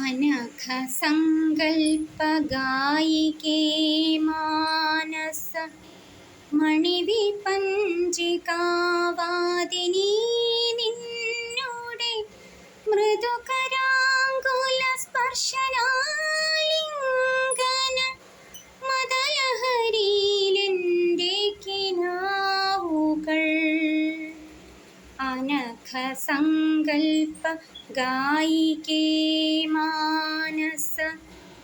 അനഘസങ്കൽപ്പഗായികേ മാനസ മണിവിപഞ്ചികാവാദിനീ നിന്നോടെ മൃദുകരാങ്കുല സ്പർശനാലിംഗന മദലഹരിയിലെൻ്റെ കിനാവുകൾ. അനഘസങ്കൽപ്പ ഗായികേ മാനസ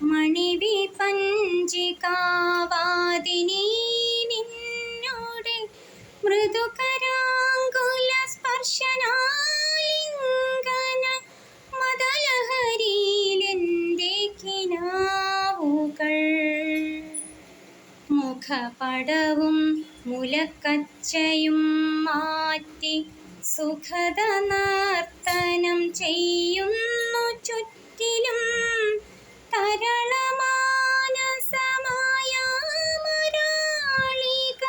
മണിവിപഞ്ചികാവാദിനീ നിന്നോടെ മൃദുകരാങ്കുല സ്പർശനാലിംഗന മദലഹരിയിലെൻ്റെ കിനാവുകൾ. മുഖപടവും മുലക്കച്ചയും മാറ്റി സുഖദ നർത്തനം ചെയ്യുന്നു ചുറ്റിലും തരളമാനസമായ മരാളിക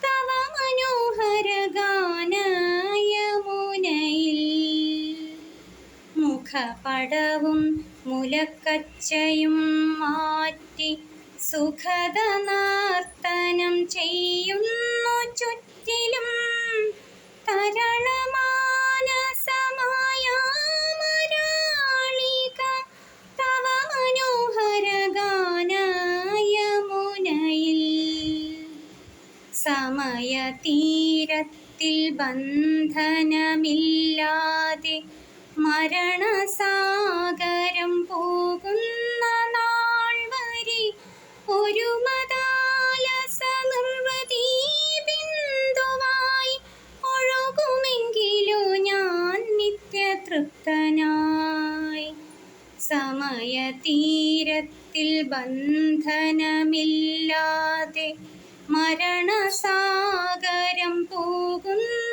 തവ മനോഹര ഗാനയമുനയിൽ. മുഖപടവും മുലക്കച്ചയും മാറ്റി സുഖദ നർത്തനം ചെയ്യുന്നു ചുറ്റിലും തരളമാനസമായ മരാളിക തവ മനോഹര ഗാനയമുനയിൽ. സമയതീരത്തിൽ ബന്ധനമില്ലാതെ മരണസാഗരം പോകുന്ന നാൾ വരെ ഒരു മദാലസ നിർവൃതി ബിന്ദുവായി ഒഴുകുമെങ്കിലോ ഞാൻ നിത്യതൃപ്തനായി. സമയതീരത്തിൽ ബന്ധനമില്ലാതെ മരണസാഗരം പോകുന്ന